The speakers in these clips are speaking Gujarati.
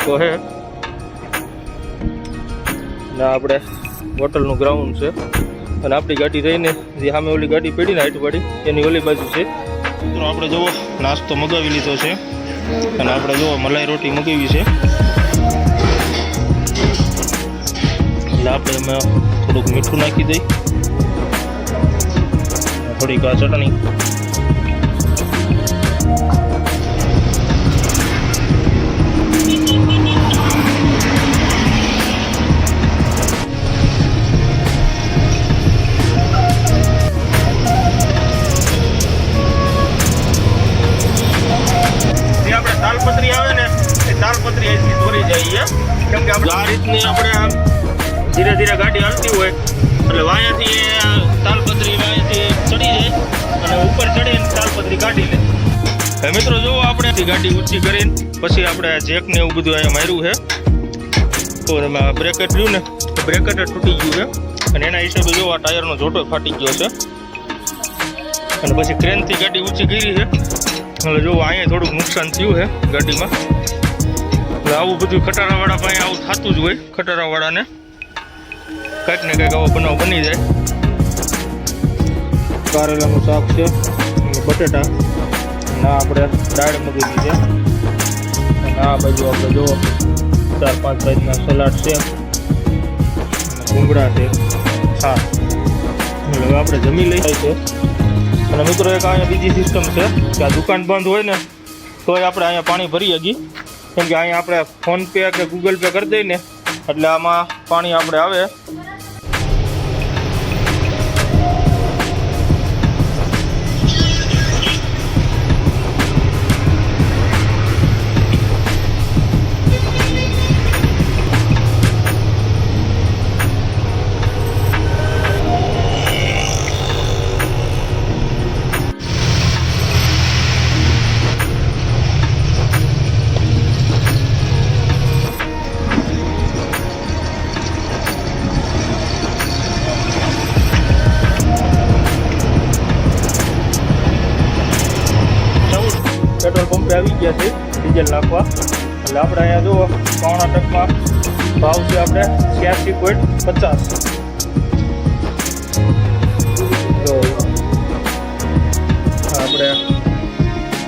તડકો છે ને આપણે હોટલનું ગ્રાઉન્ડ છે અને આપણી ગાડી રહીને જે સામે ઓલી ગાડી પડી ને હાઈટવાળી એની ઓલી બાજુ છે. તો આપણે જુઓ નાસ્તો મગાવી લીધો છે અને આપણે જુઓ મલાઈ રોટી મગાવી છે. એટલે આપણે એમાં થોડુંક મીઠું નાખી દઈ, થોડીક આ ચટણી. તાલપત્રી આવે ને એ તાલપત્રી અહીંથી દોરી જાય, કેમ કે આપણે આ રીતની આપણે ધીરે ધીરે ગાડી હાલતી હોય એટલે વાયાથી તાલપત્રી વાયાથી ચડી જાય અને ઉપર ચડીને તાલપત્રી કાઢી લે. હવે મિત્રો જુઓ આપણે ગાડી ઊંચી કરીને પછી આપણે જેક ને એવું બધું અહીંયા માર્યું છે. તો એમાં બ્રેકેટ રહ્યું ને બ્રેકેટ તૂટી ગયું છે અને એના હિસાબે જો આ ટાયરનો જોટો ફાટી ગયો છે અને પછી ક્રેનથી ગાડી ઊંચી કરી છે. એટલે જો અહીંયા થોડુંક નુકસાન થયું છે ગાડીમાં. એટલે આવું બધું ખટારાવાળા પાસે આવું થતું જ હોય. ખટારાવાળાને કંઈક ને કંઈક આવો બનાવ બની જાય. કારેલાનું શાક છે, બટેટા ના આપણે દાળ મગી છે અને આ બાજુ આપણે જો 4-5 સાઈઝના સલાડ છે, ભૂંગળા છે, હા. એટલે હવે આપણે જમી લઈ છે. અને મિત્રો એક અહીંયા બીજી સિસ્ટમ છે કે આ દુકાન બંધ હોય ને તોય આપણે અહીંયા પાણી ભરી શકીએ, કેમ કે અહીંયા આપણે ફોનપે કે ગૂગલ પે કરી દઈએ ને એટલે આમાં પાણી આપણે આવે. પેટ્રોલ પંપે આવી ગયા છે ડીઝલ નાખવા. એટલે આપણે અહીંયા જુઓ કર્ણાટકમાં ભાવ છે આપણે 86.50. તો આપણે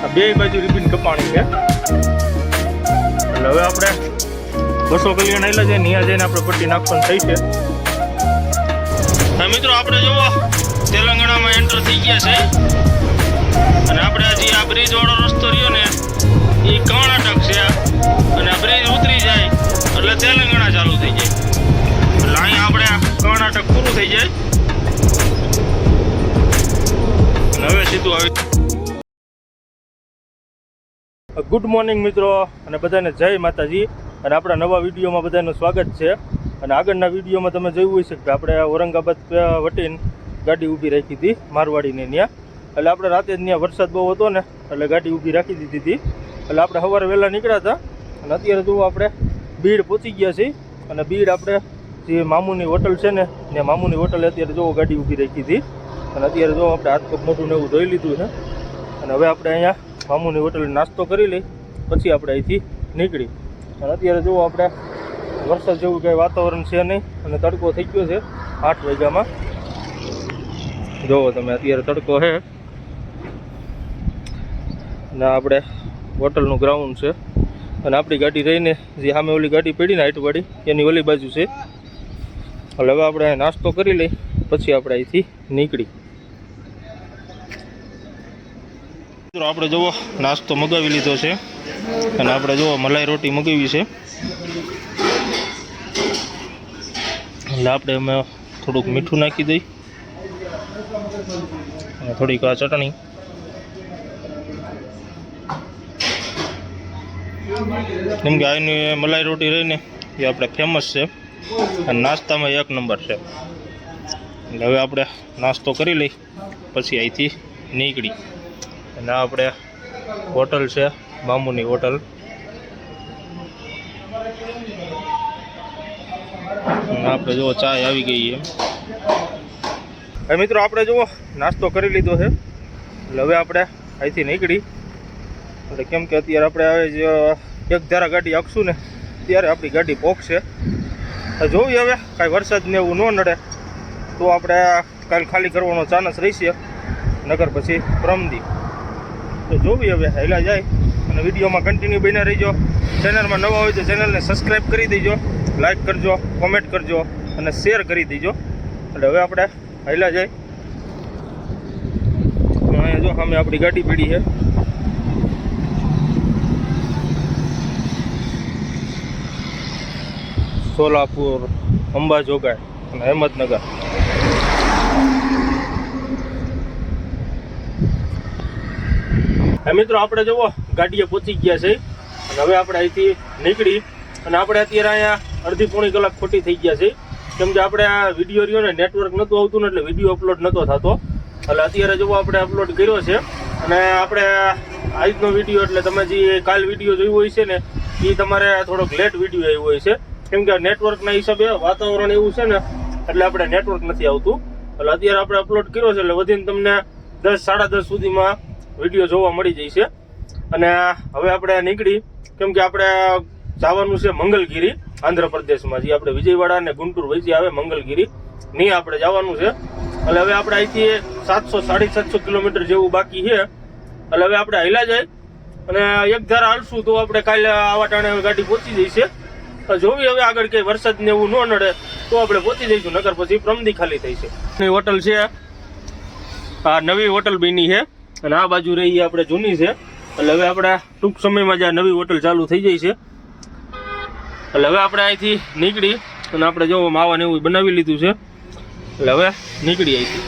આ બે બાજુ રિબિન કપાણી છે. એટલે હવે આપણે 200 કલ્યાણ આવેલા છે, ત્યાં જઈને આપણે પટ્ટી નાખવાનું થઈ છે. મિત્રો આપણે જુઓ તેલંગાણામાં એન્ટર થઈ ગયા છે અને આપણે હજી આ બ્રિજ વાળો રસ્તો રહ્યો ને એ કર્ણાટક છે અને આ બ્રિજ ઉતરી જાય એટલે તેલંગાણા ચાલુ થઈ જાય. એટલે અહીંયા આપણે કર્ણાટક પૂરું થઈ જાય અને હવે સીધું આવી. ગુડ મોર્નિંગ મિત્રો અને બધાને જય માતાજી. અને આપણા નવા વિડીયોમાં બધાનું સ્વાગત છે. અને આગળના વિડીયોમાં તમે જોયું હશે કે આપણે ઔરંગાબાદ વટીને ગાડી ઊભી રાખી હતી મારવાડીને ત્યાં. એટલે આપણે રાતે જ ત્યાં વરસાદ બહુ હતો ને એટલે ગાડી ઊભી રાખી દીધી હતી. એટલે આપણે સવારે વહેલા નીકળ્યા હતા અને અત્યારે જો આપણે બીડ પહોંચી ગયા છીએ. અને બીડ આપણે જે મામુની હોટલ છે ને ત્યાં મામુની હોટલે અત્યારે જો ગાડી ઊભી રાખી હતી. અને અત્યારે જો આપણે હાથ પગ મોટું ને એવું ધોઈ લીધું છે અને હવે આપણે અહીંયા મામુની હોટલે નાસ્તો કરી લઈ પછી આપણે અહીંથી નીકળી. અને અત્યારે જો આપણે વરસાદ જેવું કંઈ વાતાવરણ છે નહીં અને તડકો થઈ ગયો છે 8 વાગ્યામાં. જોવો તમે અત્યારે તડકો છે ને આપણે હોટલનું ગ્રાઉન્ડ છે અને આપણી ગાડી રહીને જે સામે ઓલી ગાડી પડી ને હાઈટવાળી એની ઓલી બાજુ છે. એટલે હવે આપણે નાસ્તો કરી લઈ પછી આપણે અહીંથી નીકળી. આપણે જુઓ નાસ્તો મગાવી લીધો છે અને આપણે જુઓ મલાઈ રોટી મગાવી છે. એટલે આપણે એમાં થોડુંક મીઠું નાખી દઈ અને થોડીક આ ચટણી. કેમ કે આની મલાઈ રોટી રહીને એ આપણે ફેમસ છે અને નાસ્તામાં 1 નંબર છે. એટલે હવે આપણે નાસ્તો કરી લઈ પછી અહીંથી નીકળી. અને આપણે હોટલ છે મામુની હોટલ. આપણે જુઓ ચાય આવી ગઈ છે. હવે મિત્રો આપણે જુઓ નાસ્તો કરી લીધો છે એટલે હવે આપણે અહીંથી નીકળી. એટલે કેમ કે અત્યારે આપણે હવે એક ધારા ગાડી આખશું ને ત્યારે આપણી ગાડી પહોંચશે. જોઈએ હવે કાંઈ વરસાદ ને એવું ન નડે તો આપણે કાલ ખાલી કરવાનો ચાન્સ રહેશે, નગર પછી પ્રમદી. તો જોઈએ હવે હેલા જાય અને વિડીયોમાં કન્ટિન્યુ બન્યા રહીજો. ચેનલમાં નવા હોય તો ચેનલને સબસ્ક્રાઈબ કરી દેજો, લાઈક કરજો, કોમેન્ટ કરજો અને શેર કરી દેજો. એટલે હવે આપણે હેલા જાય. અહીંયા જો સામે આપણી ગાડી પડી છે. સોલાપુર, અંબાજોગાઈ અને અહેમદનગર. મિત્રો આપણે જુઓ ગાડીએ પહોંચી ગયા છે અને હવે આપણે અહીંથી નીકળી અને આપણે અત્યારે અહીંયા અડધી પોણી કલાક ખોટી થઈ ગયા છે, કેમ કે આપણે આ વિડીયો રહ્યો ને નેટવર્ક નહોતું આવતું ને એટલે વિડીયો અપલોડ નહોતો થતો. એટલે અત્યારે જુઓ આપણે અપલોડ કર્યો છે અને આપણે આજનો વિડીયો એટલે તમે જે કાલ વિડીયો જોયો હોય છે ને એ તમારે થોડોક લેટ વિડીયો આવ્યો હોય છે, કેમ કે નેટવર્કના હિસાબે વાતાવરણ એવું છે ને એટલે આપણે નેટવર્ક નથી આવતું. એટલે અત્યારે આપણે અપલોડ કર્યો છે એટલે વધીને તમને 10-10:30 સુધીમાં વિડીયો જોવા મળી જશે. અને હવે આપણે નીકળી, કેમ કે આપણે જવાનું છે મંગલગીરી, આંધ્રપ્રદેશમાં. જે આપણે વિજયવાડા અને ગુંટુર વચ્ચે આવે મંગલગીરી ની આપણે જવાનું છે. એટલે હવે આપણે અહીંથી 700-750 કિલોમીટર જેવું બાકી છે. એટલે હવે આપણે હેલા જાય અને એક ધારા હાલશું તો આપણે કાલે આવા ટાણે ગાડી પહોંચી જઈશે. જોવી હવે આગળ કંઈ વરસાદ ને એવું ન નડે તો આપણે પહોંચી જઈશું, નકર પછી પ્રમદી ખાલી થઈ છે. હોટલ છે આ નવી હોટલ બની છે અને આ બાજુ રહી આપણે જૂની છે. એટલે હવે આપણે ટૂંક સમયમાં જ આ નવી હોટલ ચાલુ થઈ જાય છે. એટલે હવે આપણે અહીંથી નીકળી અને આપણે જો માવાને એવું બનાવી લીધું છે. એટલે હવે નીકળી અહીંથી.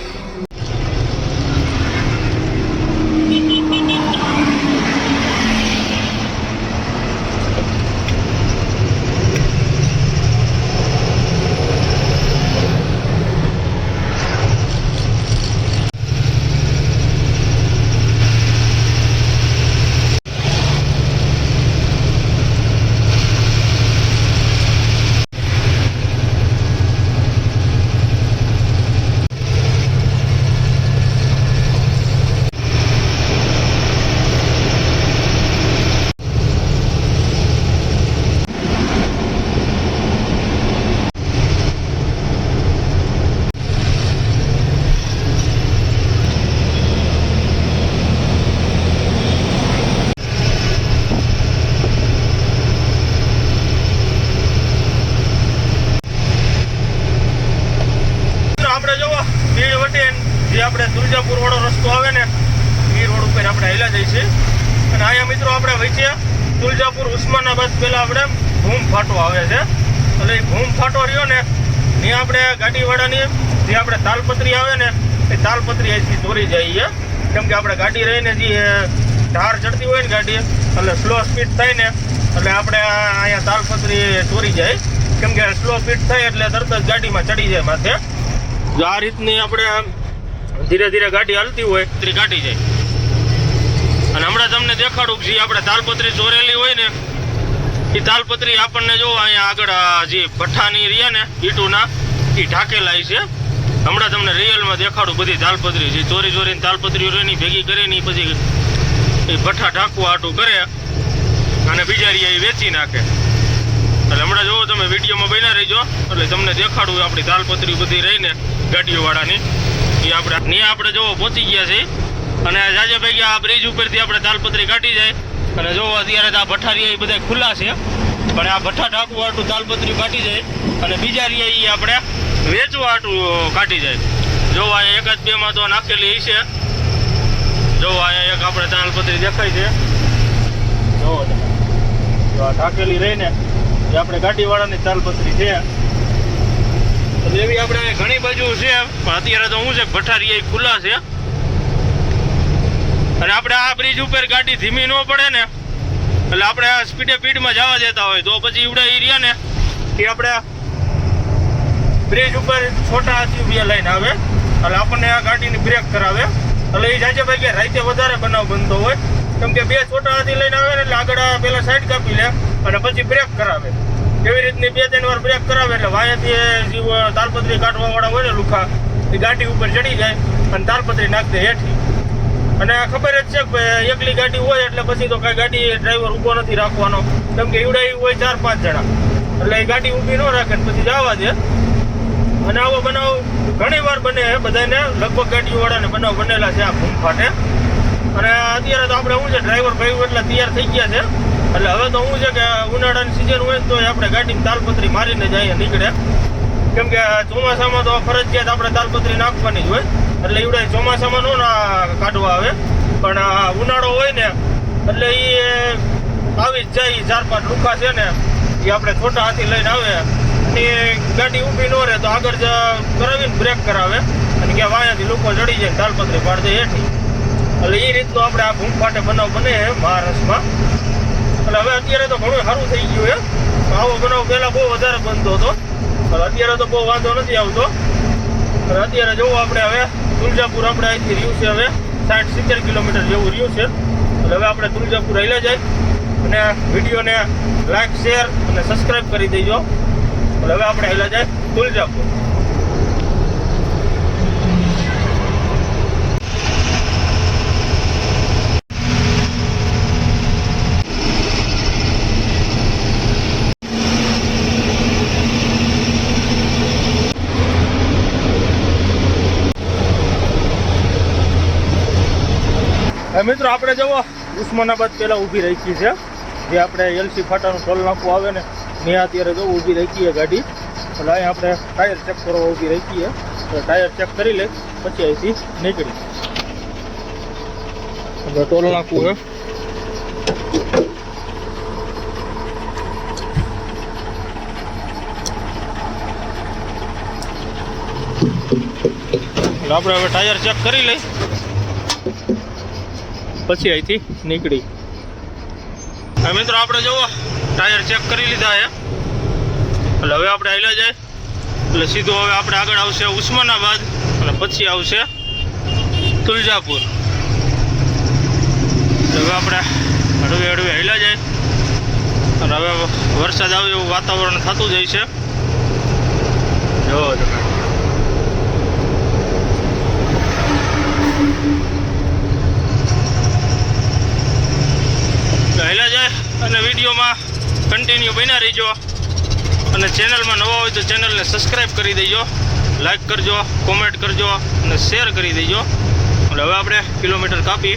જે આપણે તુલજાપુર વાળો રસ્તો આવે ને એ રોડ ઉપર આપણે હેલા જઈશું. અને અહીંયા મિત્રો આપણે વચ્ચે તુલજાપુર ઉસ્માનાબાદ પહેલાં આપણે ભૂમ ફાટો આવે છે. એટલે એ ભૂમ ફાટો રહ્યો ને ત્યાં આપણે ગાડીવાળાની જે આપણે તાલપત્રી આવે ને એ તાલપત્રી અહીંથી ચોરી જઈએ, કેમ કે આપણે ગાડી રહીને જે ધાર ચડતી હોય ને ગાડી એટલે સ્લો સ્પીડ થાય ને એટલે આપણે અહીંયા તાલપત્રી ચોરી જાય, કેમ કે સ્લો સ્પીડ થાય એટલે તરત જ ગાડીમાં ચડી જાય માથે. જો આ રીતની આપણે ધીરે ધીરે ગાડી હાલતી હોય તો કાઢી જાય. અને હમણાં તમને દેખાડું કે જે આપણે તાલપત્રી ચોરેલી હોય ને એ તાલપત્રી આપણને જો અહીંયા આગળ જે ભઠ્ઠાની રહ્યા ને ઈટુના એ ઢાકેલા છે. હમણાં તમને રિયલમાં દેખાડું બધી તાલપત્રી જે ચોરીને તાલપત્રીઓ રહી ભેગી કરીને પછી એ ભઠ્ઠા ઢાંકવા હાટું કરે અને બીજા રહ્યા એ વેચી નાખે. એટલે હમણાં જોવો તમે વિડીયોમાં બન્યા રહીજો એટલે તમને દેખાડું આપણી તાલપત્રી બધી રહીને ગાડીઓવાળાની એ આપણે જોવો પહોંચી ગયા છે. અને જાજે ભાઈ આ બ્રિજ ઉપરથી આપણે તાલપત્રી કાઢી જાય અને જોવો અત્યારે તો આ ભઠ્ઠા એ બધા ખુલ્લા છે, પણ આ ભઠ્ઠા ઢાંકવા હાટું તાલપત્રી કાઢી જાય અને બીજા રહ્યા એ આપણે વેચવા હાટું કાઢી જાય. જોવો અહીંયા 1-2 તો નાખેલી છે. જોવો અહીંયા એક આપણે તાલપત્રી દેખાય છે. જોવો તમે આ ઢાંકેલી રહીને એ આપણે ગાડીવાળાની તાલપત્રી છે. એવી આપણે ઘણી બાજુ છે, પણ અત્યારે તો શું છે ભઠ્ઠારિયા ખુલ્લા છે. અને આપણે આ બ્રિજ ઉપર ગાડી ધીમી ન પડે ને એટલે આપણે આ સ્પીડમાં જવા દેતા હોય તો પછી ઈવડા એ રહ્યા ને એ આપણે બ્રિજ ઉપર છોટા હાથી લઈને આવે એટલે આપણને આ ગાડીની બ્રેક કરાવે. એટલે એ જાય ભાઈ કે રાતે વધારે બનાવ બનતો હોય, કેમ કે 2 છોટા હાથી લઈને આવે ને એટલે આગળ પેલા સાઈડ કાપી લે અને પછી બ્રેક કરાવે. એવી રીતની 2-3 વાર બ્રેક કરાવે એટલે વાયાથી જે તાલપત્રી કાઢવા વાળા હોય ને લુખા એ ગાડી ઉપર ચડી જાય અને તાલપત્રી નાખી દે હેઠી. અને ખબર જ છે કે ભાઈ એકલી ગાડી હોય એટલે પછી તો કાંઈ ગાડી ડ્રાઈવર ઊભો નથી રાખવાનો, કેમ કે ઈવડાવી હોય 4-5 જણા, એટલે એ ગાડી ઊભી ન રાખે ને પછી જવા દે. અને આવો બનાવ ઘણી વાર બને છે બધાને, લગભગ ગાડીવાળાને બનાવ બનેલા છે આ ભૂમ ફાટે. અને અત્યારે તો આપણે શું છે ડ્રાઈવર ભાઈ એટલા તૈયાર થઈ ગયા છે, એટલે હવે તો શું છે કે ઉનાળાની સિઝન હોય તો આપણે ગાડીની તાલપત્રી મારીને જ અહીંયા નીકળે, કેમ કે ચોમાસામાં તો ફરજિયાત આપણે તાલપત્રી નાખવાની જ હોય, એટલે એવડે ચોમાસામાં નો કાઢવા આવે. પણ ઉનાળો હોય ને એટલે એ આવી જ જાય, 4-5 રૂખા છે ને એ આપણે છોટા હાથી લઈને આવે અને ગાડી ઊભી ન રહે તો આગળ કરાવીને બ્રેક કરાવે અને કે વાયાથી લોકો ચડી જાય તાલપત્રી પાડી દે હેઠી. એટલે એ રીતનું આપણે આ ભૂમ ફાટે બનાવ બને મહારાષ્ટ્રમાં. એટલે હવે અત્યારે તો ઘણું સારું થઈ ગયું છે. આવો બનાવ પહેલાં બહુ વધારે બનતો હતો, પણ અત્યારે તો બહુ વાંધો નથી આવતો. અને અત્યારે જોવું આપણે હવે તુલજાપુર આપણે અહીંથી રહ્યું છે હવે 60-70 કિલોમીટર જેવું રહ્યું છે. એટલે હવે આપણે તુલજાપુર હાલ્યા જાય અને વિડીયોને લાઈક, શેર અને સબસ્ક્રાઈબ કરી દેજો. એટલે હવે આપણે હાલ્યા જાય તુલજાપુર. મિત્રો આપણે જવો ઉસ્માનાબાદ પહેલાં ઊભી રાખી છે, જે આપણે એલસી ફાટાનું ટોલ નાખવું આવે ને ત્યાં અત્યારે જવું ઊભી રાખીએ ગાડી. એટલે અહીંયા આપણે ટાયર ચેક કરવા ઊભી રાખીએ, ટાયર ચેક કરી લે પછી અહીંથી નીકળી આપણે ટોલ નાખવું છે. એટલે આપણે હવે ટાયર ચેક કરી લઈ પછી અહીંથી નીકળી. મિત્રો આપણે જુઓ ટાયર ચેક કરી લીધા છે, એટલે હવે આપણે હાલ્યા જાય. એટલે સીધું હવે આપણે આગળ આવશે ઉસ્માનાબાદ અને પછી આવશે તુલજાપુર. એટલે હવે આપણે હળવે હળવે હાલ્યા જાય. અને હવે વરસાદ આવે એવું વાતાવરણ થતું જાય છે. જોવો તમે હાલ્યા જાય. અને વિડીયોમાં કન્ટિન્યુ બન્યા રહીજો. અને ચેનલમાં નવા હોય તો ચેનલને સબસ્ક્રાઈબ કરી દેજો, લાઈક કરજો, કોમેન્ટ કરજો અને શેર કરી દેજો. એટલે હવે આપણે કિલોમીટર કાપી.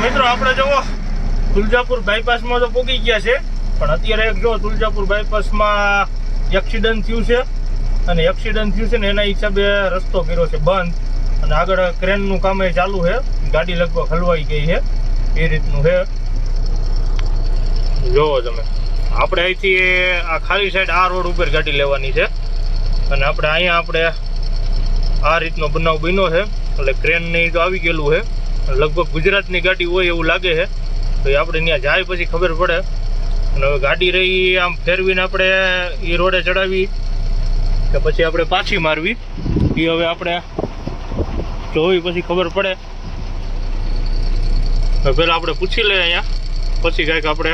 મિત્રો આપણે જુઓ તુલજાપુર બાયપાસમાં તો પહોંચી ગયા છે, પણ અત્યારે એક જો તુલજાપુર બાયપાસમાં એક્સિડન્ટ થયું છે. અને એક્સિડન્ટ થયું છે ને એના હિસાબે રસ્તો કર્યો છે બંધ, અને આગળ ક્રેનનું કામ એ ચાલુ છે. ગાડી લગભગ હલવાઈ ગઈ છે, એ રીતનું છે. જોવો તમે આપણે અહીંથી આ ખાલી સાઈડ આ રોડ ઉપર ગાડી લેવાની છે, અને આપણે અહીંયા આપણે આ રીતનો બનાવ બન્યો છે. એટલે ક્રેનની તો આવી ગયેલું છે, લગભગ ગુજરાતની ગાડી હોય એવું લાગે છે. તો એ આપણે ત્યાં જાય પછી ખબર પડે. અને હવે ગાડી રહી આમ ફેરવીને આપણે એ રોડે ચડાવી કે પછી આપણે પાછી મારવી એ હવે આપણે જોવી પછી ખબર પડે. પહેલાં આપણે પૂછી લઈએ અહીંયા, પછી કાંઈક આપણે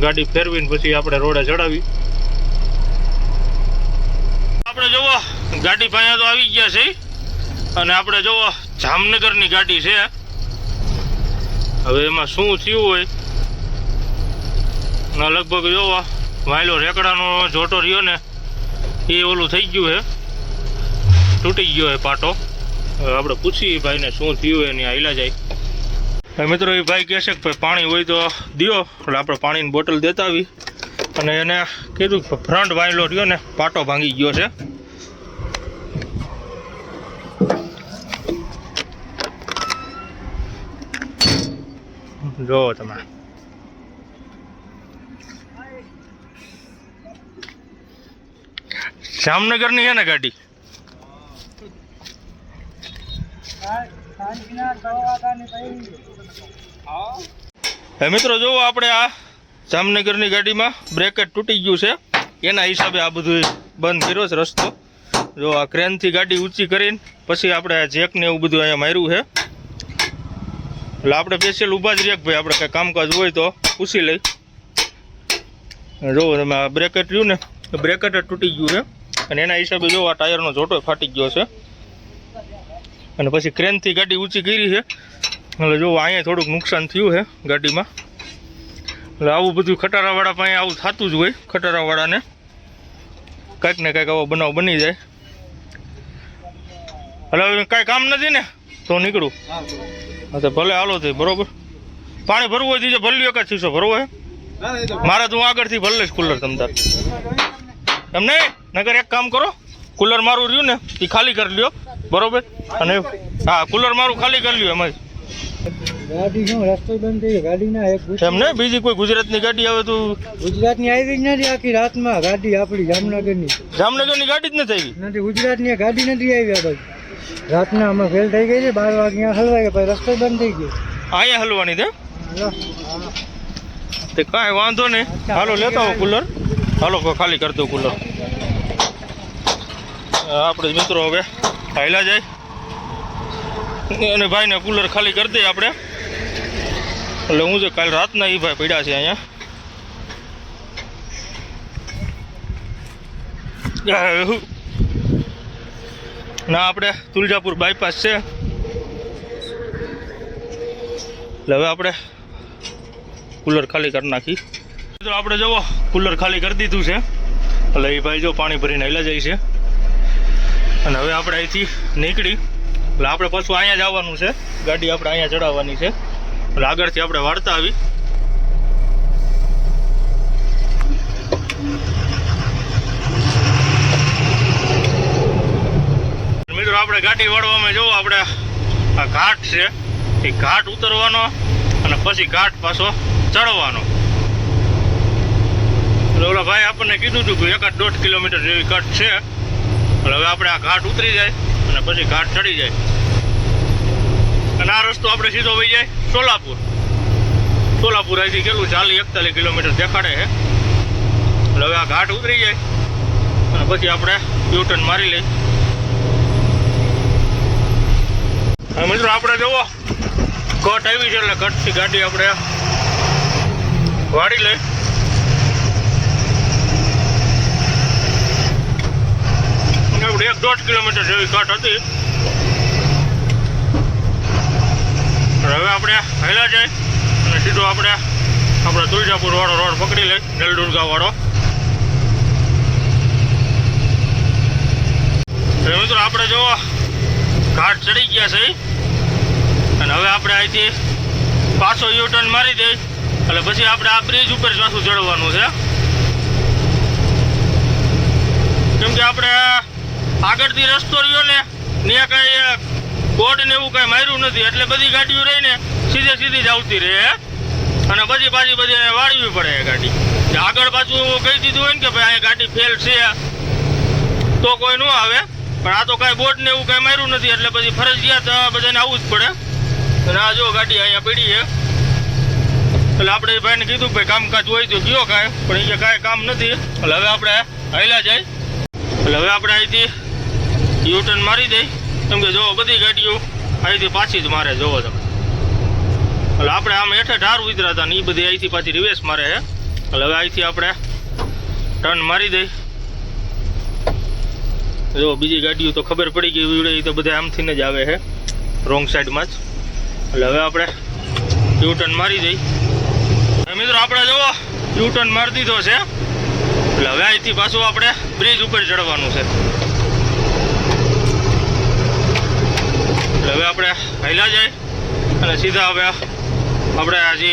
ગાડી ફેરવીને પછી આપણે રોડે ચડાવી. આપણે જુઓ ગાડી પાસે તો આવી ગયા છે, અને આપણે જુઓ જામનગરની ગાડી છે. હવે એમાં શું થયું હોય લગભગ જોવો વાયલો રેકડાનો જોટો રહ્યો ને એ ઓલું થઈ ગયું છે, તૂટી ગયો છે પાટો. હવે આપણે પૂછીએ ભાઈને શું થયું હોય એની હાઈલા જાય. મિત્રો એ ભાઈ કહે છે કે ભાઈ પાણી હોય તો દો, એટલે આપણે પાણીની બોટલ દેતા આવી. અને એને કીધું કે ફ્રન્ટ વાયલો રહ્યો ને પાટો ભાંગી ગયો છે. જોવો તમે જામનગરની છે ને ગાડી. મિત્રો જુઓ આપણે આ જામનગરની ગાડીમાં બ્રેકેટ તૂટી ગયું છે, એના હિસાબે આ બધું બંધ કર્યો છે રસ્તો. જો આ ક્રેનથી ગાડી ઊંચી કરીને પછી આપણે જેક ને એવું બધું અહીંયા માર્યું છે. એટલે આપણે સ્પેશિયલ ઊભા જ રહીએ કે ભાઈ આપણે કંઈ કામકાજ હોય તો પૂછી લઈ. જુઓ તમે આ બ્રેકેટ રહ્યું ને, બ્રેકેટ જ તૂટી ગયું છે અને એના હિસાબે જો આ ટાયરનો જોટો ફાટી ગયો છે. અને પછી ક્રેનથી ગાડી ઊંચી કરી છે એટલે જો અહીંયા થોડુંક નુકસાન થયું છે ગાડીમાં. એટલે આવું બધું ખટારાવાળા પાસે આવું થતું જ હોય, ખટારાવાળાને કંઈક ને કંઈક આવો બનાવ બની જાય. એટલે હવે કાંઈ કામ નથી ને તો નીકળું. હા તો ભલે હાલો થઈ બરોબર. પાણી ભરવું હોય દીજો ભરી લ્યો, કાં શીશો ભરવો હે મારે તો હું આગળથી ભરી લઈશ કુલર તમતાર. એમ નહીં નગર એક કામ કરો, કુલર મારું રહ્યું ને એ ખાલી કરી લ્યો બરોબર. અને હા કુલર મારું ખાલી કરી લ્યો એમાં ગાડી શું રસ્તો બંધ થઈ ગયો ગાડી ના એક એમ નહીં. બીજી કોઈ ગુજરાતની ગાડી આવે તો ગુજરાતની આવી જ નથી આખી રાતમાં ગાડી આપણી જામનગરની ગાડી જ નથી આવી. નથી ગુજરાતની ગાડી નથી આવી આ બાજુ રાતના આમાં ફેલ થઈ ગઈ છે 12 વાગ્યા હલવાઈ ગયા પછી રસ્તો બંધ થઈ ગયો. અહીંયા હલવાની તે કાંઈ વાંધો નહીં. હાલો લેતા હો કુલર, હાલો ખાલી કરી દો કુલર. આપણે મિત્રો હવે હાલ્યા જાય અને ભાઈને કુલર ખાલી કરી દઈએ આપણે. એટલે હું જે કાલે રાતના એ ભાઈ પડ્યા છે અહીંયા ના આપણે તુલજાપુર બાયપાસ છે. એટલે હવે આપણે કુલર ખાલી કરી નાખી. તો આપણે જુઓ કુલર ખાલી કરી દીધું છે. એટલે એ ભાઈ જો પાણી ભરીને હાલ્યા જાય છે. અને હવે આપણે અહીંથી નીકળી એટલે આપણે પાછું અહીંયા જ આવવાનું છે, ગાડી આપણે અહીંયા ચડાવવાની છે. એટલે આગળથી આપણે વાળતા આવી. મિત્રો આપણે ગાડી વાળવામાં જોવો આપણે આ ઘાટ છે, એ ઘાટ ઉતરવાનો અને પછી ઘાટ પાછો ચડવાનો. એટલે ઓલા ભાઈ આપણને કીધું હતું કે 1.5 કિલોમીટર જેવી કટ છે. એટલે હવે આપણે આ ઘાટ ઉતરી જાય અને પછી ઘાટ ચડી જાય અને આ રસ્તો આપણે સીધો વહી જાય સોલાપુર. સોલાપુર અહીંથી કેટલું 40-41 કિલોમીટર દેખાડે છે. એટલે હવે આ ઘાટ ઉતરી જાય અને પછી આપણે યુટર્ન મારી લઈ. હવે મિત્રો આપણે જુઓ કટ આવી છે એટલે કટથી ગાડી આપણે વાળી લઈ. આપણે 1.5 કિલોમીટર જેવી કટ હતી. હવે આપણે હાલ્યા જાય અને સીધો આપણે તુલજાપુર વાળો રોડ પકડી લઈ, નલદુર્ગા વાળો. મિત્રો આપણે જો ઘાટ ચડી ગયા છે અને હવે આપણે અહીંથી પાછો યુટર્ન મારી દઈ એટલે પછી આપણે આ બ્રિજ ઉપર પાછું ચડવાનું છે. કેમ કે આપણે આગળથી રસ્તો રહ્યો ને ત્યાં કાંઈ બોર્ડ ને એવું કાંઈ માર્યું નથી એટલે બધી ગાડીઓ રહીને સીધી જ આવતી રહે અને પછી પાછી બધી વાળવી પડે એ ગાડી. આગળ પાછું કહી દીધું હોય ને કે ભાઈ અહીંયા ગાડી ફેલ છે તો કોઈ ન આવે, પણ આ તો કાંઈ બોર્ડ ને એવું કાંઈ માર્યું નથી એટલે પછી ફરજિયાત બધાને આવવું જ પડે. અને આ જો ગાડી અહીંયા પડી છે એટલે આપણે ભાઈને કીધું ભાઈ કામકાજ હોય તો ગયો કાંઈ, પણ એ કાંઈ કામ નથી. એટલે હવે આપણે હાલ્યા જાય. એટલે હવે આપણે અહીંથી યુટર્ન મારી દઈ કેમ કે જો બધી ગાડીઓ અહીંથી પાછી જ મારે જોવો તમે. એટલે આપણે આમ હેઠે ઢાર ઉતર્યા હતા ને એ બધી અહીંથી પાછી રિવેસ મારે છે. એટલે હવે અહીંથી આપણે ટર્ન મારી દઈ. જો બીજી ગાડીઓ તો ખબર પડી ગઈ એ તો બધા આમથી જ આવે છે રોંગ સાઈડમાં જ. એટલે હવે આપણે યુટર્ન મારી દઈ. મિત્રો આપણે જુઓ યુટર્ન મારી દીધો છે. એટલે હવે અહીંથી પાછું આપણે બ્રિજ ઉપર ચડવાનું છે. એટલે હવે આપણે હાલ્યા જાય અને સીધા હવે આપણે આ જે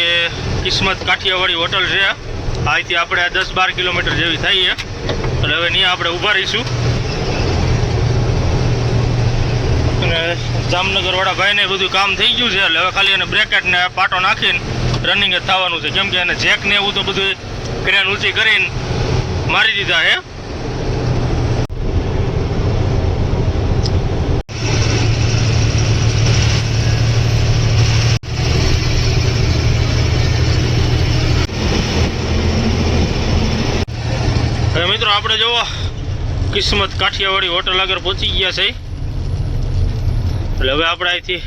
કિસ્મત કાઠિયાવાડી હોટલ છે અહીંથી આપણે 10-12 કિલોમીટર જેવી થઈ છે. એટલે હવે ત્યાં આપણે ઊભા રહીશું અને જામનગરવાળા ભાઈને બધું કામ થઈ ગયું છે. એટલે હવે ખાલી એને બ્રેકેટ ને પાટો નાખીને રનિંગ જ થવાનું છે કેમ કે એને જેક ને એવું તો બધું ક્રેન ઊંચી કરીને મારી દીધા છે. કિસ્મત કાઠિયાવાડી હોટલ આગળ પહોંચી ગયા છે. એટલે હવે આપણે અહીંથી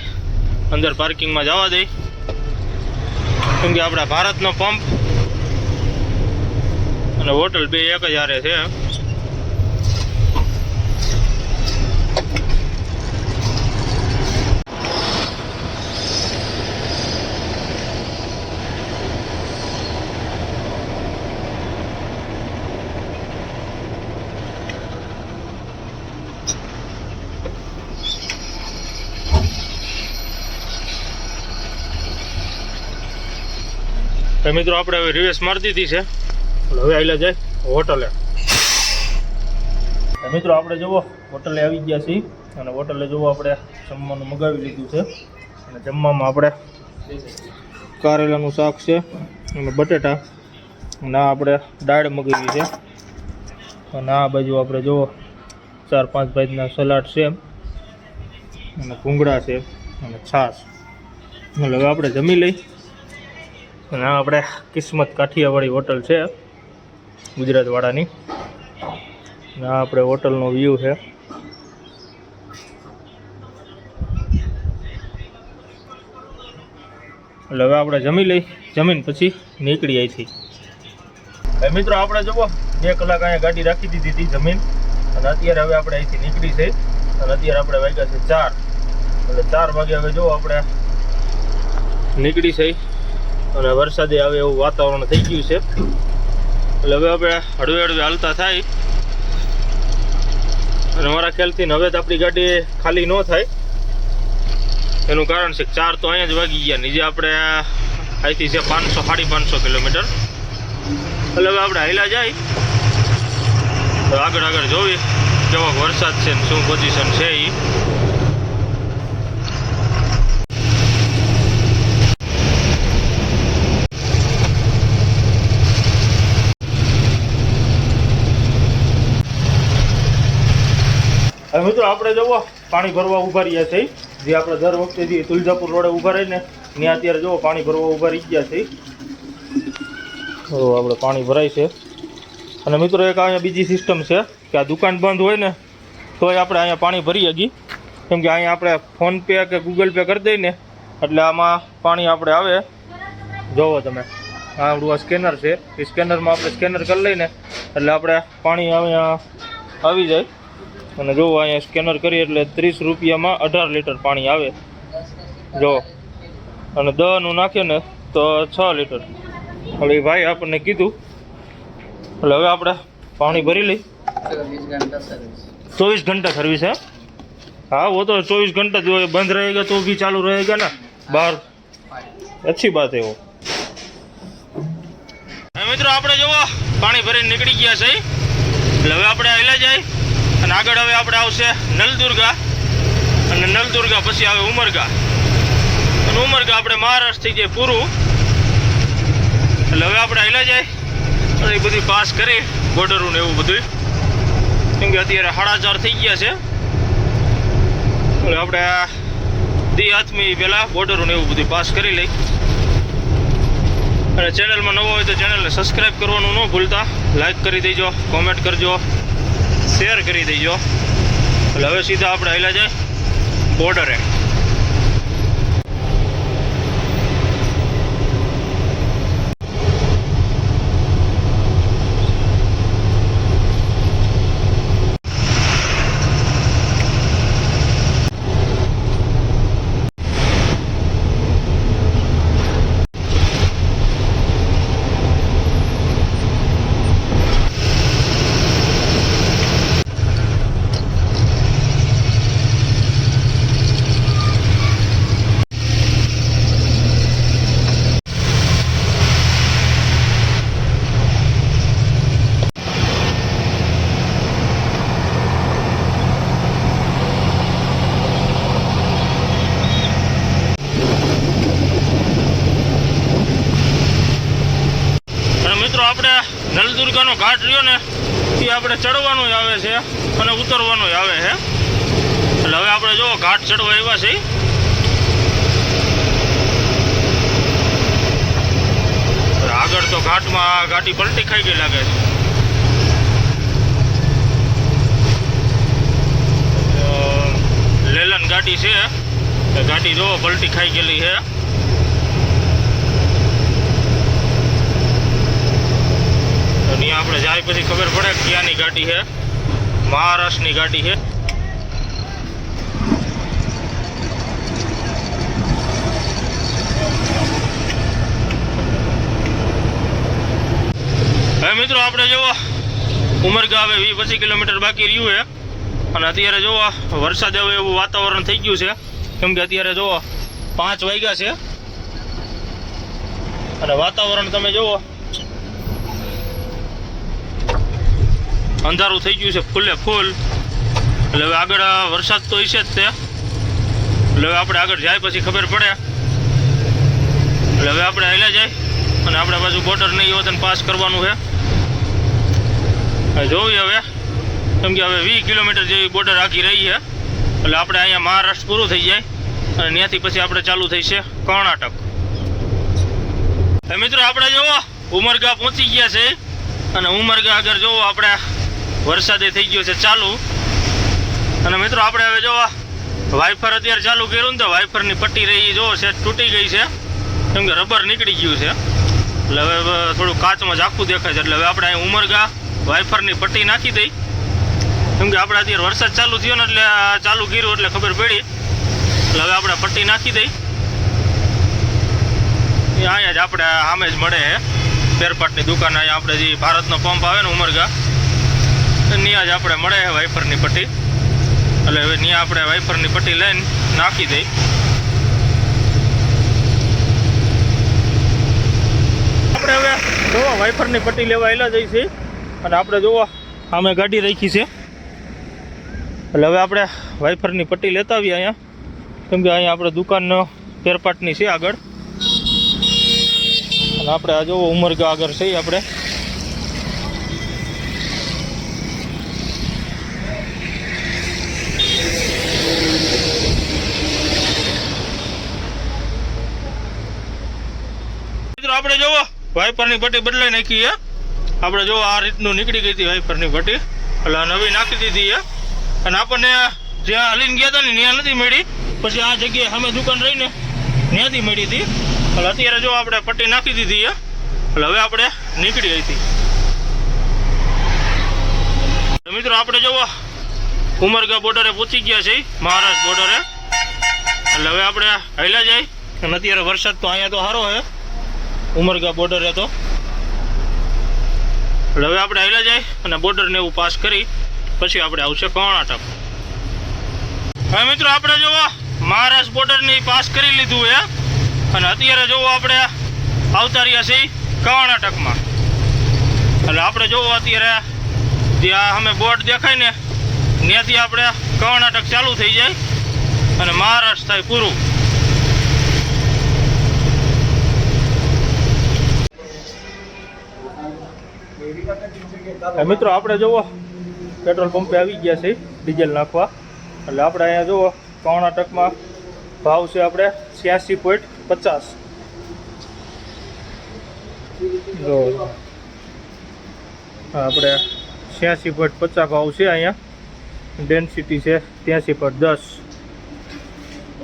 અંદર પાર્કિંગમાં જવા દઈ, કેમ કે આપણા ભારતનો પંપ અને હોટલ બે એક જ હારે છે. મિત્રો આપણે હવે રિવેસ મારી દીધી છે, હવે આવેલા જાય હોટલે. મિત્રો આપણે જુઓ હોટલે આવી ગયા છીએ અને હોટલે જુઓ આપણે જમવાનું મગાવી લીધું છે. અને જમવામાં આપણે કારેલાનું શાક છે અને બટેટા અને આ આપણે દાળ મગાવી છે. અને આ બાજુ આપણે જુઓ 4-5 ભાઈના સલાડ છે અને ભૂંગળા છે અને છાશ. એટલે હવે આપણે જમી લઈ. અને આ આપણે કિસ્મત કાઠિયાવાડી હોટલ છે ગુજરાતવાળાની. અને આ આપણે હોટલનો વ્યૂ છે. એટલે હવે આપણે જમી લઈ, જમીન પછી નીકળી અહીંથી. મિત્રો આપણે જુઓ 2 કલાક અહીંયા ગાડી રાખી દીધી હતી જમીન, અને અત્યારે હવે આપણે અહીંથી નીકળી છે. અને અત્યારે આપણે વાગ્યા છે 4. એટલે 4 વાગે હવે જુઓ આપણે નીકળી છે. અને વરસાદે આવે એવું વાતાવરણ થઈ ગયું છે. એટલે હવે આપણે હળવે હળવે હાલતા થાય. અને મારા ખ્યાલથી હવે તો આપણી ગાડી ખાલી ન થાય. એનું કારણ છે 4 તો અહીંયા જ વાગી ગયા. નીચે આપણે અહીંથી છે 500-550 કિલોમીટર. એટલે હવે આપણે હાલ્યા જાય તો આગળ જોવી કેવો વરસાદ છે ને શું પોઝિશન છે એ. હવે મિત્રો આપણે જુઓ પાણી ભરવા ઊભા રહ્યા છે. જે આપણે દર વખતે જે તુલજાપુર રોડે ઊભા રહીને ત્યાં અત્યારે જુઓ પાણી ભરવા ઊભા રહી ગયા છે. તો આપણે પાણી ભરાય છે. અને મિત્રો એક અહીંયા બીજી સિસ્ટમ છે કે આ દુકાન બંધ હોય ને તોય આપણે અહીંયા પાણી ભરી શકીએ, કેમ કે અહીંયા આપણે ફોનપે કે ગૂગલ પે કરી દઈએ ને એટલે આમાં પાણી આપણે આવે. જોવો તમે આ આપણું આ સ્કેનર છે, એ સ્કેનરમાં આપણે સ્કેનર કરી લઈને એટલે આપણે પાણી અહીંયા આવી જાય. અને જો અહીંયા સ્કેનર કરીએ એટલે 30 રૂપિયામાં 18 લીટર પાણી આવે. જો અને 10નું નાખીએ ને તો 6 લીટર. એટલે એ ભાઈ આપણને કીધું. એટલે હવે આપણે પાણી ભરી લઈ. 24 घंटा सर्विस है. हाँ वो तो 24 घंटा जो बंद रहेगा तो भी चालू रहेगा ना बाहर. अच्छी बात है वो. મિત્રો આપણે જુઓ પાણી ભરીને નીકળી ગયા છે. એટલે હવે આપણે આવેલા જાય અને આગળ હવે આપણે આવશે નલદુર્ગા, અને નલદુર્ગા પછી આવે ઉમરગા, અને ઉમરગા આપણે મહારાષ્ટ્ર થઈ જાય પૂરું. એટલે હવે આપણે આવેલા જાય અને એ બધી પાસ કરી બોર્ડરું ને એવું બધું, કેમ કે અત્યારે 4:30 થઈ ગયા છે. એટલે આપણે દી હાથમી પહેલાં બોર્ડરું ને એવું બધું પાસ કરી લઈ. અને ચેનલમાં નવો હોય તો ચેનલને સબસ્ક્રાઈબ કરવાનું ન ભૂલતા, લાઈક કરી દેજો, કોમેન્ટ કરજો, શેર કરી દેજો. એટલે હવે સીધા આપણે આવેલા જાય બોર્ડરે. આપણે નલદુર્ગાનો ઘાટ રહ્યો ને એ આપણે ચડવાનો આવે છે અને ઉતરવાનો આવે છે. એટલે હવે આપણે જો ઘાટ ચડવા આવ્યા છે. આગળ તો ઘાટમાં ગાડી પલટી ખાઈ ગઈ લાગે છે. ગાડી છે એ ગાડી જો પલટી ખાઈ ગયેલી છે. અહીંયા આપણે જાય પછી ખબર પડે ક્યાંની ગાડી છે. મહારાષ્ટ્રની ગાડી છે. હવે મિત્રો આપણે જોવો ઉમરગા હવે 20-25 કિલોમીટર બાકી રહ્યું છે અને અત્યારે જોવો વરસાદ આવે એવું વાતાવરણ થઈ ગયું છે કેમ કે અત્યારે જોવો 5 વાગ્યા છે અને વાતાવરણ તમે જોવો અંધારું થઈ ગયું છે ફૂલે ફૂલ. એટલે હવે આગળ વરસાદ તો હશે જ તે, એટલે હવે આપણે આગળ જાય પછી ખબર પડે. એટલે હવે આપણે હાલ્યા જાય અને આપણે બાજુ બોર્ડર ને યોજન પાસ કરવાનું છે. જોવી હવે કેમ કે હવે 20 કિલોમીટર જેવી બોર્ડર આખી રહી છે એટલે આપણે અહીંયા મહારાષ્ટ્ર પૂરું થઈ જાય અને ત્યાંથી પછી આપણે ચાલુ થઈ છે કર્ણાટક. મિત્રો આપણે જોવો ઉમરગા પહોંચી ગયા છે અને ઉમરગા આગળ જોવો આપણે વરસાદે થઈ ગયો છે ચાલુ. અને મિત્રો આપણે હવે જોવો વાઇફર અત્યારે ચાલુ કર્યું ને તો વાઇફરની પટ્ટી રહી જોવો છે તૂટી ગઈ છે કેમ કે રબર નીકળી ગયું છે એટલે હવે થોડું કાચમાં ઝાંખું દેખાય છે. એટલે હવે આપણે અહીં ઉમરગા વાઇફરની પટ્ટી નાખી દઈ કેમ કે આપણે અત્યારે વરસાદ ચાલુ થયો ને એટલે ચાલુ કર્યું એટલે ખબર પડી. એટલે હવે આપણે પટ્ટી નાખી દઈ. અહીંયા જ આપણે સામે જ મળે છે સ્પેરપાર્ટની દુકાન. અહીંયા આપણે જે ભારતનો પંપ આવે ને ઉમરગા ત્યાં જ આપણે મળે છે વાઇફરની પટ્ટી. એટલે હવે ત્યાં આપણે વાઇફરની પટ્ટી લઈને નાખી દઈ. આપણે હવે જોવો વાઇફરની પટ્ટી લેવા આવેલા જઈ છે અને આપણે જોવો સામે ગાડી રાખી છે એટલે હવે આપણે વાઇફરની પટ્ટી લેતા આવીએ અહીંયા કેમ કે અહીંયા આપણે દુકાનનો સ્પેરપાર્ટની છે આગળ. અને આપણે આ જોવો ઉમરગા આગળ છે આપણે આપણે જોવો વાઇફરની પટ્ટી બદલાઈ નાખી છે. આપણે જો આ રીતનું નીકળી ગઈ હતી વાઇફરની પટ્ટી એટલે નવી નાખી દીધી છે. અને આપણને જ્યાં હલીને ગયા હતા ને ત્યાં નથી મળી, પછી આ જગ્યાએ સામે દુકાન રહીને ત્યાંથી મળી હતી. એટલે અત્યારે જો આપણે પટ્ટી નાખી દીધી છે એટલે હવે આપણે નીકળી હતી. મિત્રો આપણે જોવો ઉમરગા બોર્ડરે પહોંચી ગયા છે મહારાષ્ટ્ર બોર્ડરે. એટલે હવે આપણે હાલ્યા જાય અને અત્યારે વરસાદ તો અહીંયા તો સારો છે ઉમરગા બોર્ડરે તો. એટલે હવે આપણે હાલ્યા જાય અને બોર્ડરને એવું પાસ કરી પછી આપણે આવશે કર્ણાટક. હવે મિત્રો આપણે જોવો મહારાષ્ટ્ર બોર્ડરની પાસ કરી લીધું છે અને અત્યારે જોવો આપણે આવતા રહ્યા છીએ કર્ણાટકમાં. એટલે આપણે જોવો અત્યારે જે આ અમે બોર્ડ દેખાય ને ત્યાંથી આપણે કર્ણાટક ચાલુ થઈ જાય અને મહારાષ્ટ્ર થાય પૂરું. મિત્રો આપણે જોવો પેટ્રોલ પંપે આવી ગયા છે ડીઝલ નાખવા. એટલે આપણે અહીંયા જુઓ કર્ણાટકમાં ભાવ છે આપણે 86.50. જો આપણે 86.50 ભાવ છે અહીંયા. ડેન્સિટી છે 83.10.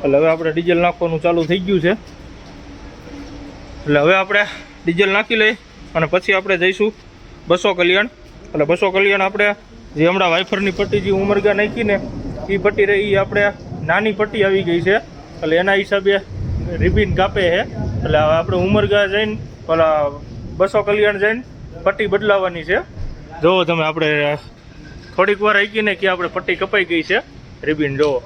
એટલે હવે આપણે ડીઝલ નાખવાનું ચાલુ થઈ ગયું છે. એટલે હવે આપણે ડીઝલ નાખી લઈ અને પછી આપણે જઈશું બસો કલ્યાણ. એટલે બસો કલ્યાણ આપણે જે હમણાં વાઇફરની પટ્ટી જે ઉમરગા નાખીને એ પટ્ટી રહી આપણે નાની પટ્ટી આવી ગઈ છે એટલે એના હિસાબે રિબિન કાપે છે. એટલે હવે આપણે ઉમરગા જઈને ઓલા બસો કલ્યાણ જઈને પટ્ટી બદલાવવાની છે. જુઓ તમે આપણે થોડીક વાર આવીને કે આપણે પટ્ટી કપાઈ ગઈ છે રિબિન. જુઓ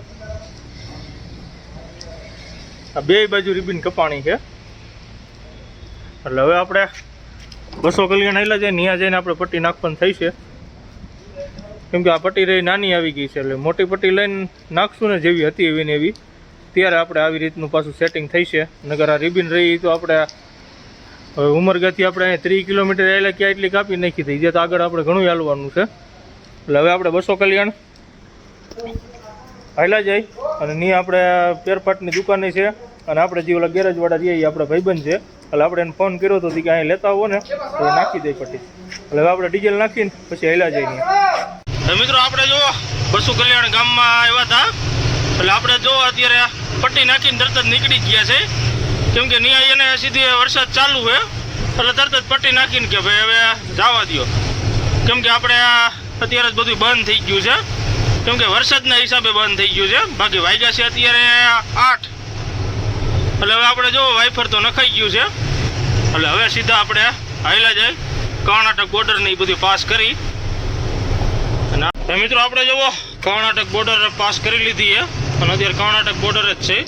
આ બે બાજુ રિબિન કપાણી છે. એટલે હવે આપણે બસો કલ્યાણ આવેલા જાય ત્યાં જઈને આપણે પટ્ટી નાખવાની થઈ છે કેમ કે આ પટ્ટી રહી નાની આવી ગઈ છે. એટલે મોટી પટ્ટી લઈને નાખશું ને જેવી હતી એવી ને એવી ત્યારે આપણે આવી રીતનું પાછું સેટિંગ થઈ છે. નગર આ રિબિન રહી તો આપણે હવે ઉમરગાથી આપણે અહીંયા 30 કિલોમીટર આવેલા ક્યાં એટલી કાપી નાખી થઈ જાય તો આગળ આપણે ઘણું હાલવાનું છે. એટલે હવે આપણે બસો કલ્યાણ હાલ્યા જાય અને ત્યાં આપણે પેરપાટની દુકાને છે અને આપણે જે ઓલા ગેરેજવાળા રહીએ એ આપણે ભાઈબંધ છે. એટલે આપણે એને ફોન કર્યો હતો કે અહીં લેતા આવો ને તો નાખી દઈ પટ્ટી. એટલે હવે આપણે ડીઝલ નાખીને પછી હાલ્યા જઈએ. મિત્રો આપણે જો બસો કલ્યાણ ગામમાં આવ્યા હતા એટલે આપણે જો અત્યારે પટ્ટી નાખીને તરત જ નીકળી ગયા છે, કેમ કે ન્યાય એને સીધી વરસાદ ચાલુ છે એટલે તરત જ પટ્ટી નાખીને કે ભાઈ હવે જવા દો, કેમ કે આપણે અત્યારે જ બધું બંધ થઈ ગયું છે, કેમ કે વરસાદના હિસાબે બંધ થઈ ગયું છે. બાકી વાગ્યા છે અત્યારે 8, એટલે હવે આપણે જો વાઇફર તો નખાઈ ગયું છે, એટલે હવે સીધા આપણે હાલ્યા જાય કર્ણાટક બોર્ડરની બધી પાસ કરી. અને મિત્રો આપણે જુઓ કર્ણાટક બોર્ડર પાસ કરી લીધી છે અને અત્યારે કર્ણાટક બોર્ડર જ છે,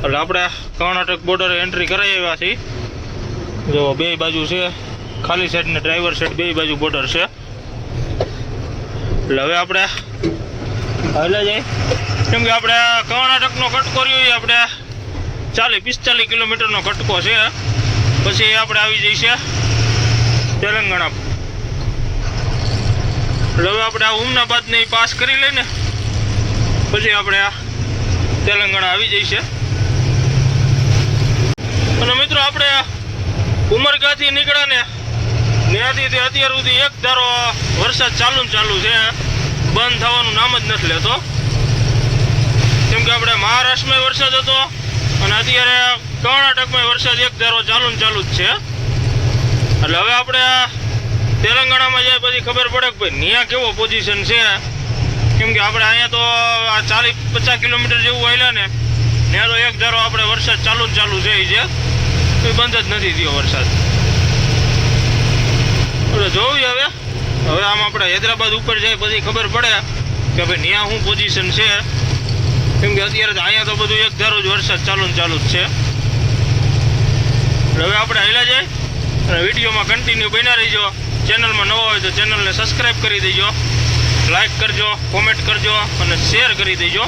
એટલે આપણે કર્ણાટક બોર્ડર એન્ટ્રી કરાવી આવ્યા છીએ. જો બે બાજુ છે, ખાલી સાઈડ ને ડ્રાઈવર સાઈડ બે બાજુ બોર્ડર છે. એટલે હવે આપણે હાલ્યા જાય, કેમ કે આપણે કર્ણાટકનો કટકો રહ્યો એ આપણે 40-45 કિલોમીટરનો કટકો છે. પછી આપણે આવી જઈશે તેલંગાણા. એટલે હવે આપણે આ ઉમનાબાદને પાસ કરી લઈને પછી આપણે આ તેલંગાણા આવી જઈશે. અને મિત્રો આપણે ઉમરગાથી નીકળ્યા ને ત્યાંથી અત્યાર સુધી એક ધારો વરસાદ ચાલુ છે, બંધ થવાનું નામ જ નથી લેતો. કેમ કે આપણે મહારાષ્ટ્રમાં વરસાદ હતો અને અત્યારે કર્ણાટકમાં વરસાદ એક ધારો ચાલુ જ છે. એટલે હવે આપણે તેલંગાણામાં જાય પછી ખબર પડે કે ભાઈ ત્યાં કેવો પોઝિશન છે, કેમ કે આપણે અહીંયા તો આ 40-50 કિલોમીટર જેવું આવેલા ને ત્યાં તો એક ધારો આપણે વરસાદ ચાલુ છે, એ જે બંધ જ નથી થયો વરસાદ. એટલે જોવી હવે આમ આપણે હૈદરાબાદ ઉપર જાય પછી ખબર પડે કે ભાઈ ત્યાં શું પોઝિશન છે, કેમ કે અત્યારે અહીંયા તો બધું એક ધારો જ વરસાદ ચાલુ જ છે. એટલે હવે આપણે હાલ્યા જાય અને વિડીયોમાં કન્ટિન્યુ બન્યા રહીજો. ચેનલમાં નવા હોય તો ચેનલને સબસ્ક્રાઈબ કરી દેજો, લાઈક કરજો, કોમેન્ટ કરજો અને શેર કરી દેજો.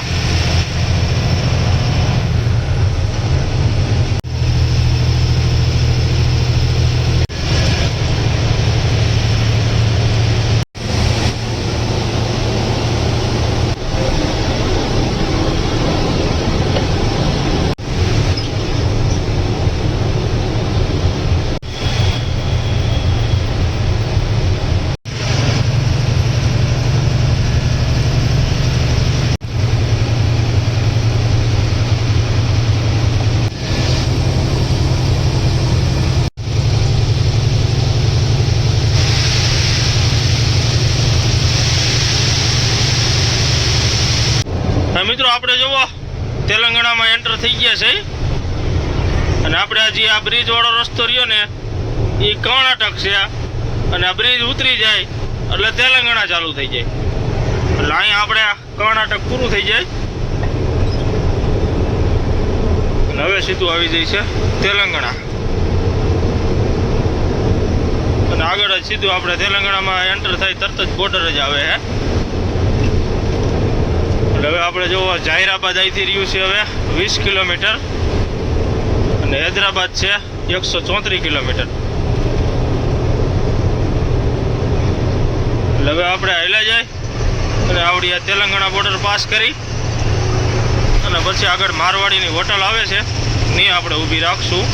મિત્રો આપણે જુઓ તેલંગાણામાં એન્ટર થઈ ગયા છે અને આપણે હજી આ બ્રિજ વાળો રસ્તો રહ્યો ને એ કર્ણાટક છે અને આ બ્રિજ ઉતરી જાય એટલે તેલંગાણા ચાલુ થઈ જાય. એટલે અહીંયા આપણે કર્ણાટક પૂરું થઈ જાય અને હવે સીધું આવી જાય છે તેલંગાણા. અને આગળ જ સીધું આપણે તેલંગાણામાં એન્ટર થાય તરત જ બોર્ડર જ આવે છે. હવે આપણે જો જાહેરાબાદ અહીંથી રહ્યું છે હવે 20 કિલોમીટર અને હૈદરાબાદ છે 134 કિલોમીટર. એટલે હવે આપણે હાલ્યા જાય અને આવડી આ તેલંગાણા બોર્ડર પાસ કરી અને પછી આગળ મારવાડીની હોટલ આવે છે ને આપણે ઊભી રાખશું.